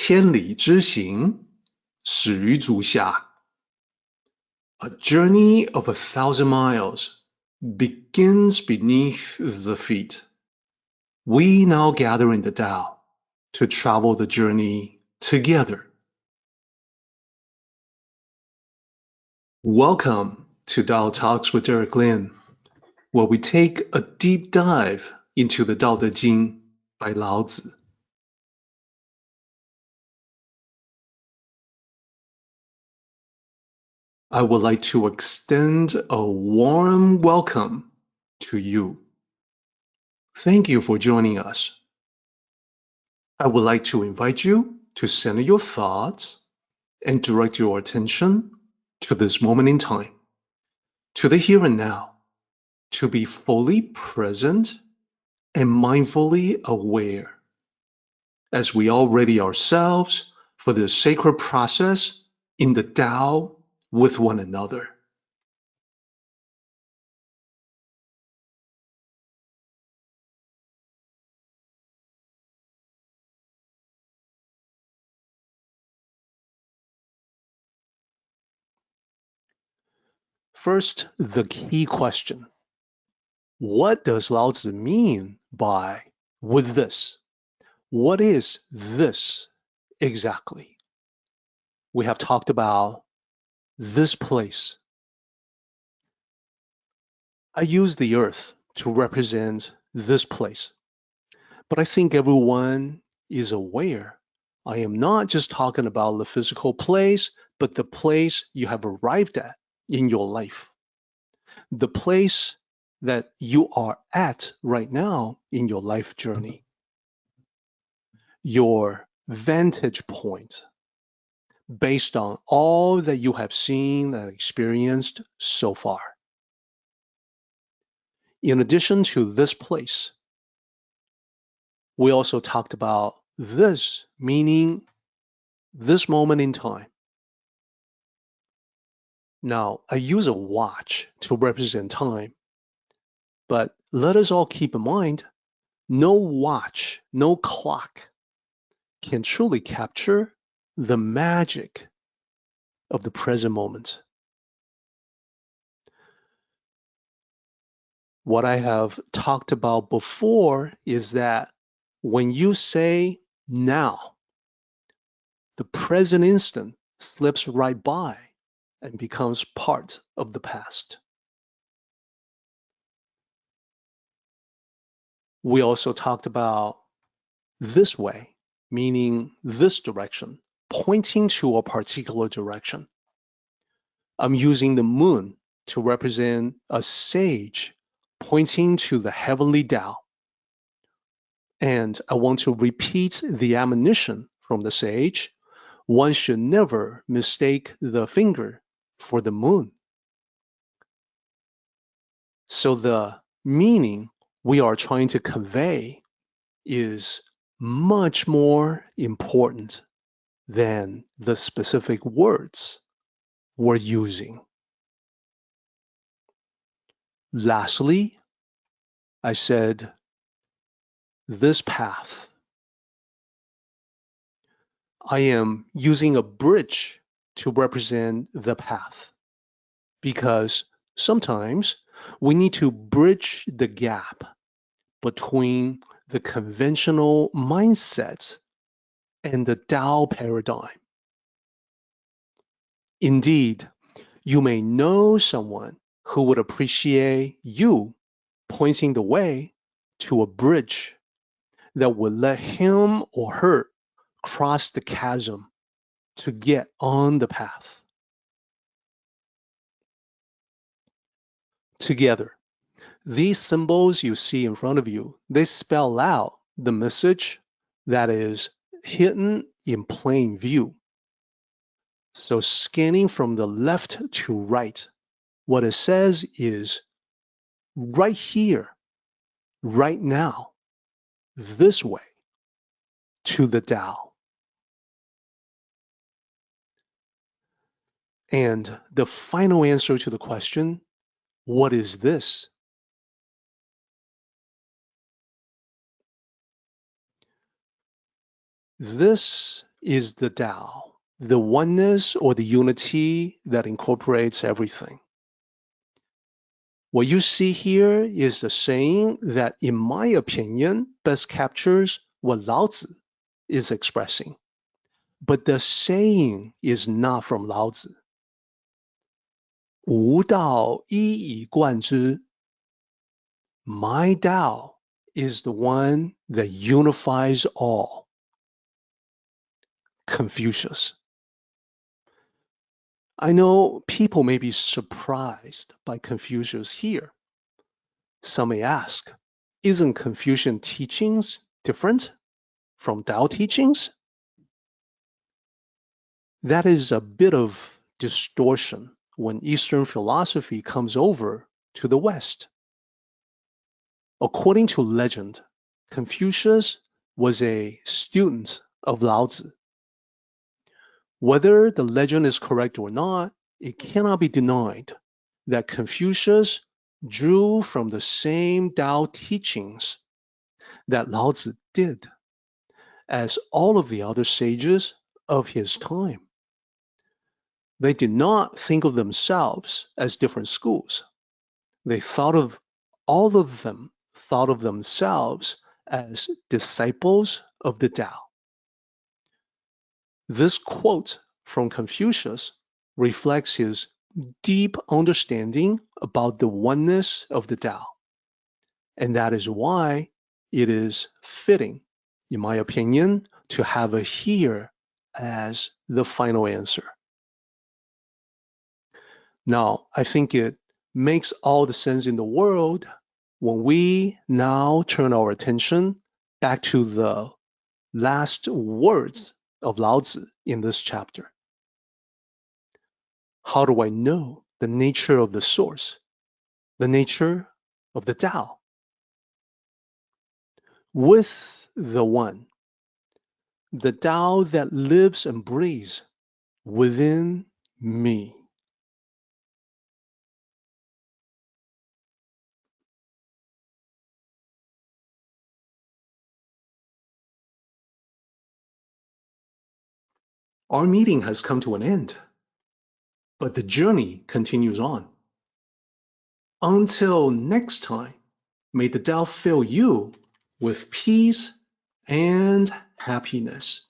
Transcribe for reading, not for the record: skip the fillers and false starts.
千里之行，始于足下。A journey of 1,000 miles begins beneath the feet. We now gather in the Tao to travel the journey together. Welcome to Tao Talks with Derek Lin, where we take a deep dive into the Tao Te Ching by Lao Tzu. I would like to extend a warm welcome to you. Thank you for joining us. I would like to invite you to center your thoughts and direct your attention to this moment in time, to the here and now, to be fully present and mindfully aware as we all ready ourselves for this sacred process in the Tao with one another. First, the key question. What does Lao Tzu mean by with this? What is this exactly? We have talked about this place. I use the earth to represent this place, but I think everyone is aware I am not just talking about the physical place, but the place you have arrived at in your life. The place that you are at right now in your life journey. Your vantage point based on all that you have seen and experienced so far. In addition to this place, we also talked about this, meaning this moment in time. Now, I use a watch to represent time, but let us all keep in mind, no watch, no clock can truly capture the magic of the present moment. What I have talked about before is that when you say now, the present instant slips right by and becomes part of the past. We also talked about this way, meaning this direction, pointing to a particular direction. I'm using the moon to represent a sage pointing to the heavenly Tao. And I want to repeat the admonition from the sage. One should never mistake the finger for the moon. So the meaning we are trying to convey is much more important than the specific words we're using. Lastly, I said this path. I am using a bridge to represent the path because sometimes we need to bridge the gap between the conventional mindset and the Tao paradigm. Indeed, you may know someone who would appreciate you pointing the way to a bridge that would let him or her cross the chasm to get on the path. Together, these symbols you see in front of you, they spell out the message that is hidden in plain view. So scanning from the left to right, what it says is right here, right now, this way, to the Tao. And the final answer to the question, what is this? This is the Tao, the oneness or the unity that incorporates everything. What you see here is a saying that, in my opinion, best captures what Lao Tzu is expressing. But the saying is not from Lao Tzu. 无道一以贯之. My Tao is the one that unifies all. Confucius. I know people may be surprised by Confucius here. Some may ask, isn't Confucian teachings different from Tao teachings? That is a bit of distortion when Eastern philosophy comes over to the West. According to legend, Confucius was a student of Lao Tzu. Whether the legend is correct or not, it cannot be denied that Confucius drew from the same Tao teachings that Lao Tzu did, as all of the other sages of his time. They did not think of themselves as different schools. All of them thought of themselves as disciples of the Tao. This quote from Confucius reflects his deep understanding about the oneness of the Tao. And that is why it is fitting, in my opinion, to have it here as the final answer. Now, I think it makes all the sense in the world when we now turn our attention back to the last words of Lao Tzu in this chapter. How do I know the nature of the source, the nature of the Tao? With the one, the Tao that lives and breathes within me. Our meeting has come to an end, but the journey continues on. Until next time, may the Tao fill you with peace and happiness.